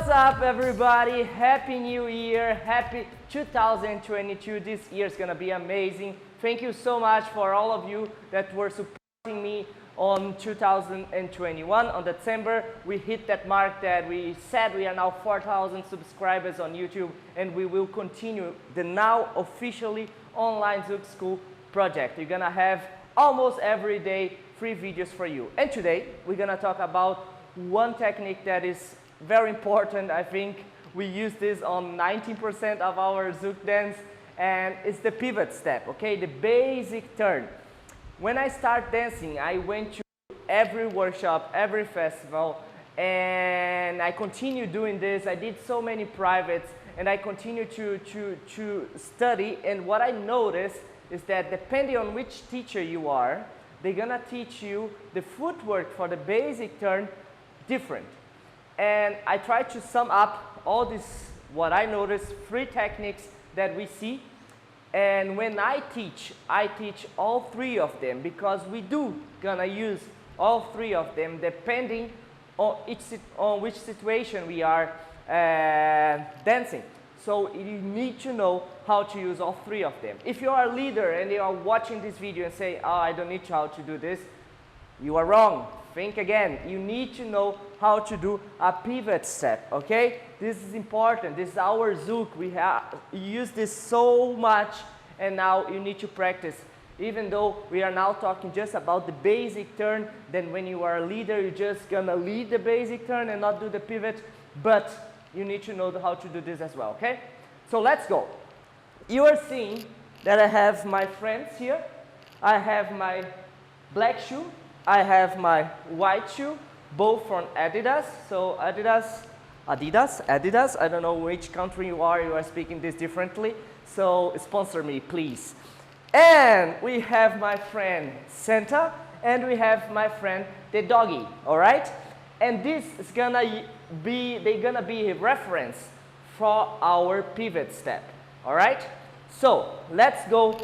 What's up, everybody? Happy New Year. Happy 2022. This year is going to be amazing. Thank you so much for all of you that were supporting me on 2021. On December, we hit that mark that we said we are now 4,000 subscribers on YouTube, and we will continue the now officially online Zouk School project. You're going to have almost every day free videos for you. And today, we're going to talk about one technique that is very important. I think we use this on 19% of our Zouk dance, and it's the pivot step, okay? The basic turn. When I start dancing, I went to every workshop, every festival, and I continue doing this. I did so many privates, and I continue to study, and what I noticed is that depending on which teacher you are, they're gonna teach you the footwork for the basic turn different. And I try to sum up all this, what I noticed, 3 techniques that we see. And when I teach all 3 of them, because we do gonna use all 3 of them depending on which situation we are dancing. So you need to know how to use all 3 of them. If you are a leader and you are watching this video and say, oh, I don't need how to do this, you are wrong. Think again. You need to know how to do a pivot step, okay? This is important. This is our Zouk. We use this so much, and now you need to practice. Even though we are now talking just about the basic turn, then when you are a leader, you're just gonna lead the basic turn and not do the pivot, but you need to know how to do this as well, okay? So let's go. You are seeing that I have my friends here. I have my black shoe. I have my white shoe, both from Adidas. So Adidas, I don't know which country you are speaking this differently. So sponsor me, please. And we have my friend Santa, and we have my friend the doggy, all right? And this is gonna be a reference for our pivot step, all right? So let's go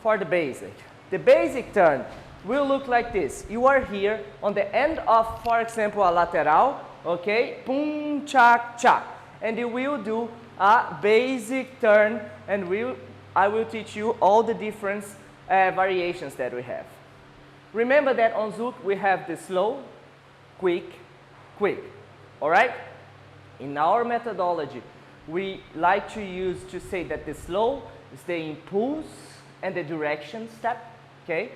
for the basic. The basic turn will look like this. You are here on the end of, for example, a lateral, okay? Pum, chak, chak. And you will do a basic turn, and I will teach you all the different variations that we have. Remember that on Zouk we have the slow, quick, quick, all right? In our methodology, we like to say that the slow is the impulse and the direction step, okay?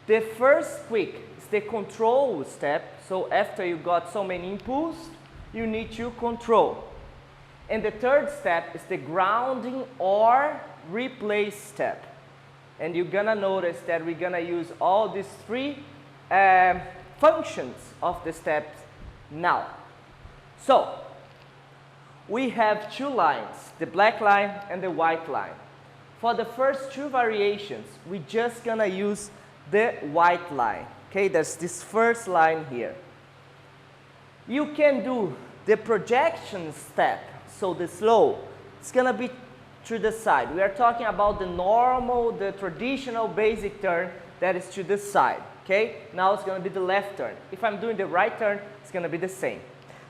The first quick is the control step. So after you got so many impulses, you need to control. And the third step is the grounding or replace step. And you're gonna notice that we're gonna use all these 3 functions of the steps now. So we have 2 lines, the black line and the white line. For the first 2 variations, we're just gonna use the white line, okay? There's this first line here. You can do the projection step, so the slow, it's gonna be to the side. We are talking about the traditional basic turn that is to the side, okay? Now it's gonna be the left turn. If I'm doing the right turn, it's gonna be the same.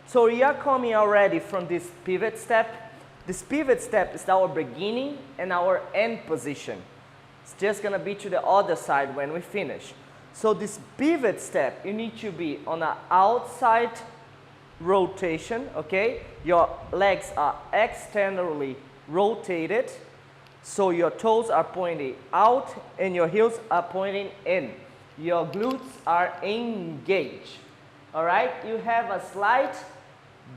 So we are coming already from this pivot step. This pivot step is our beginning and our end position. It's just gonna be to the other side when we finish. So this pivot step, you need to be on an outside rotation, okay? Your legs are externally rotated, so your toes are pointing out and your heels are pointing in. Your glutes are engaged, all right? You have a slight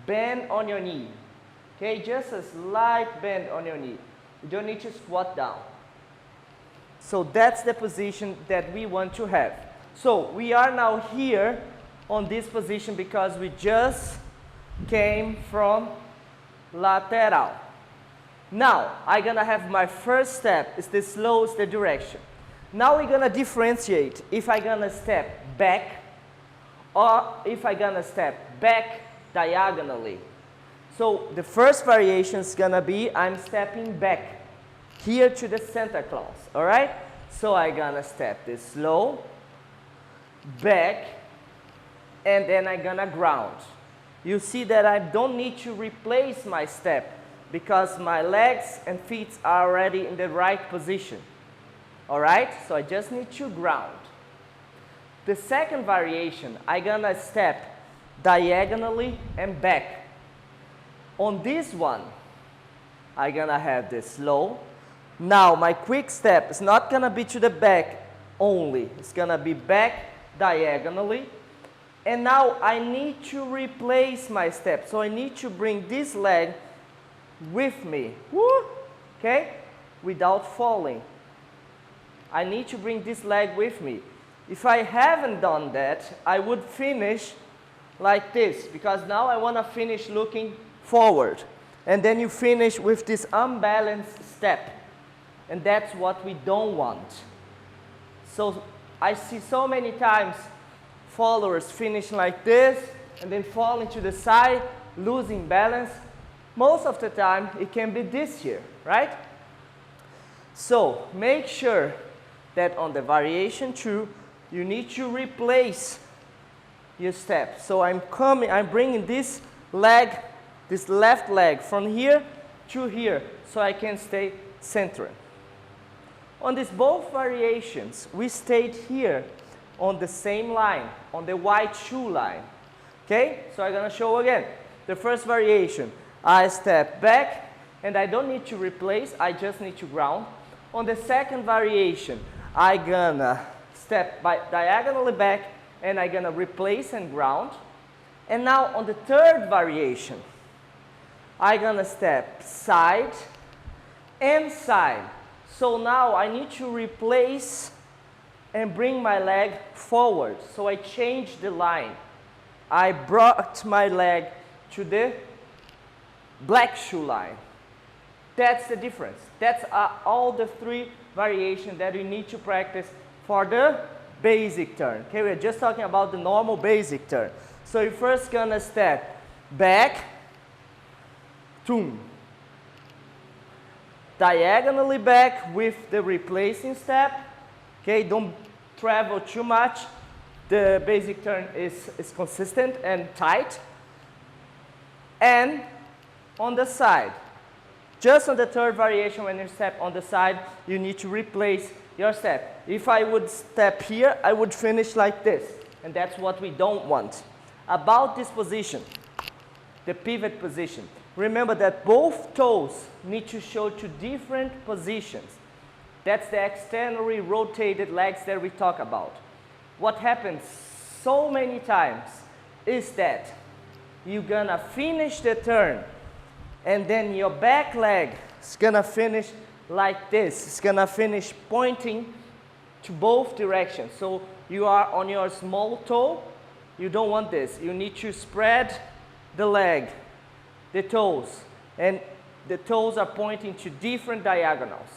bend on your knee, okay? Just a slight bend on your knee. You don't need to squat down. So that's the position that we want to have. So we are now here on this position because we just came from lateral. Now I'm gonna have my first step, is the slowest the direction. Now we're gonna differentiate if I'm gonna step back or if I'm gonna step back diagonally. So the first variation is gonna be I'm stepping back here to the Santa Claus, all right? So I'm gonna step this slow, back, and then I'm gonna ground. you see that I don't need to replace my step because my legs and feet are already in the right position. All right, so I just need to ground. The second variation, I'm gonna step diagonally and back. On this one, I'm gonna have this slow. Now my quick step is not gonna be to the back only, it's gonna be back diagonally. And now I need to replace my step, so I need to bring this leg with me, woo, okay, without falling. I need to bring this leg with me. If I haven't done that, I would finish like this, because now I want to finish looking forward. And then you finish with this unbalanced step. And that's what we don't want. So I see so many times followers finish like this, and then falling to the side, losing balance. Most of the time, it can be this here, right? So make sure that on the variation 2, you need to replace your step. So I'm bringing this leg, this left leg from here to here, so I can stay centered. On these both variations, we stayed here on the same line, on the white shoe line. Okay, so I'm gonna show again. The first variation, I step back, and I don't need to replace, I just need to ground. On the second variation, I'm gonna step diagonally back, and I'm gonna replace and ground. And now on the third variation, I'm gonna step side and side. So now I need to replace and bring my leg forward. So I changed the line. I brought my leg to the black shoe line. That's the difference. That's all the 3 variations that you need to practice for the basic turn. Okay, we're just talking about the normal basic turn. So you're first gonna step back, toom, diagonally back with the replacing step. Okay, don't travel too much. The basic turn is consistent and tight. And on the side, just on the third variation, when you step on the side, you need to replace your step. If I would step here, I would finish like this. And that's what we don't want. About this position, the pivot position, remember that both toes need to show to different positions. That's the externally rotated legs that we talk about. What happens so many times is that you're gonna finish the turn, and then your back leg is gonna finish like this. It's gonna finish pointing to both directions. So you are on your small toe. You don't want this. You need to spread the leg, the toes, and the toes are pointing to different diagonals.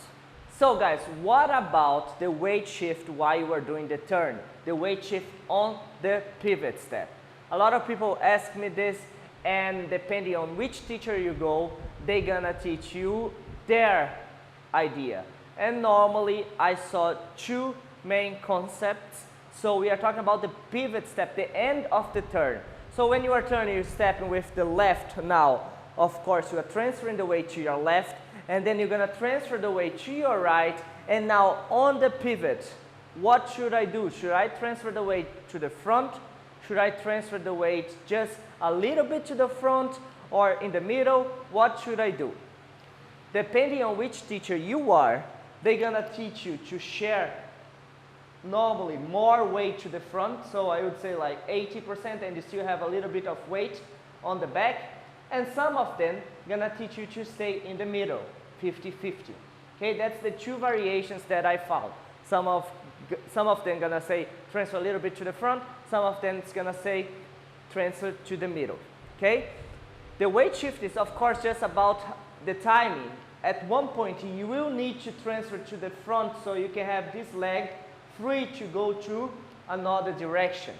So guys, what about the weight shift while you are doing the turn? The weight shift on the pivot step. A lot of people ask me this, and depending on which teacher you go, they're gonna teach you their idea. And normally I saw 2 main concepts. So we are talking about the pivot step, the end of the turn. So when you are turning, you're stepping with the left now. Of course, you are transferring the weight to your left, and then you're gonna transfer the weight to your right. And now on the pivot, what should I do? Should I transfer the weight to the front? Should I transfer the weight just a little bit to the front or in the middle? What should I do? Depending on which teacher you are, they're gonna teach you to share normally more weight to the front. So I would say like 80%, and you still have a little bit of weight on the back. And some of them gonna teach you to stay in the middle, 50-50. Okay, that's the 2 variations that I found. Some of them gonna say transfer a little bit to the front. Some of them is gonna say transfer to the middle. Okay, the weight shift is of course just about the timing. At one point you will need to transfer to the front so you can have this leg free to go to another direction.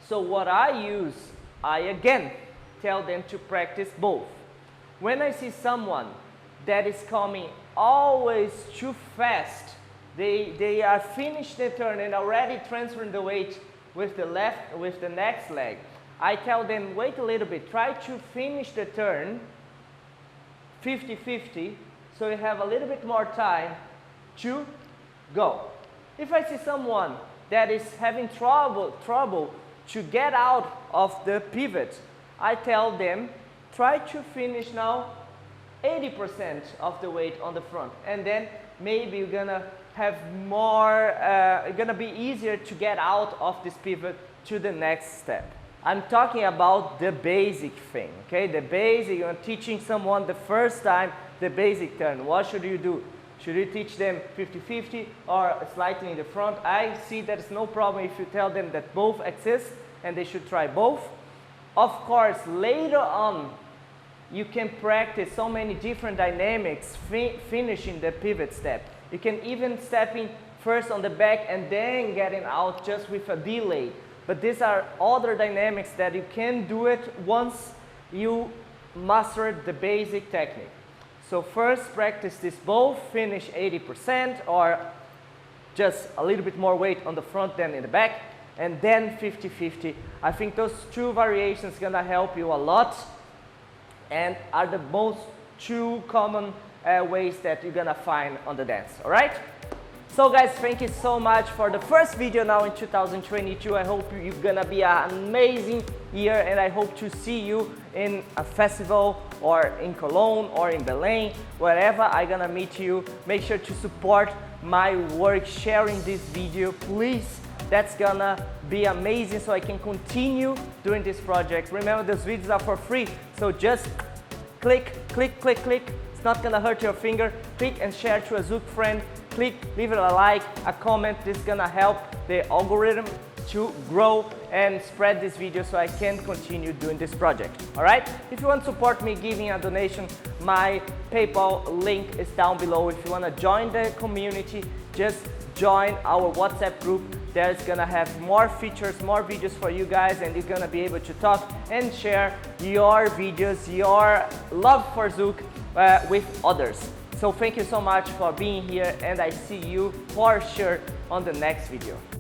So what I use, I again tell them to practice both. When I see someone that is coming always too fast, they are finished the turn and already transferring the weight with the next leg, I tell them, wait a little bit, try to finish the turn 50-50, so you have a little bit more time to go. If I see someone that is having trouble to get out of the pivot, I tell them, try to finish now 80% of the weight on the front, and then maybe you're gonna have more, it's gonna be easier to get out of this pivot to the next step. I'm talking about the basic thing, okay? The basic, you're teaching someone the first time the basic turn. What should you do? Should you teach them 50-50 or slightly in the front? I see that it's no problem if you tell them that both exist and they should try both. Of course, later on, you can practice so many different dynamics finishing the pivot step. You can even step in first on the back and then getting out just with a delay. But these are other dynamics that you can do it once you master the basic technique. So first practice this both, finish 80% or just a little bit more weight on the front than in the back, and then 50-50. I think those two variations are gonna help you a lot and are the most two common ways that you're gonna find on the dance, all right? So guys, thank you so much for the first video now in 2022. I hope you're gonna be an amazing year, and I hope to see you in a festival or in Cologne or in Belém, wherever I'm gonna meet you. Make sure to support my work, sharing this video, please. That's gonna be amazing so I can continue doing this project. Remember, those videos are for free, so just click, click, click, click. It's not gonna hurt your finger. Click and share to a Zouk friend. Click, leave it a like, a comment. This is gonna help the algorithm to grow and spread this video so I can continue doing this project. All right? If you want to support me giving a donation, my PayPal link is down below. If you want to join the community, just join our WhatsApp group. There's gonna have more features, more videos for you guys, and you're gonna be able to talk and share your videos, your love for Zouk with others. So thank you so much for being here, and I see you for sure on the next video.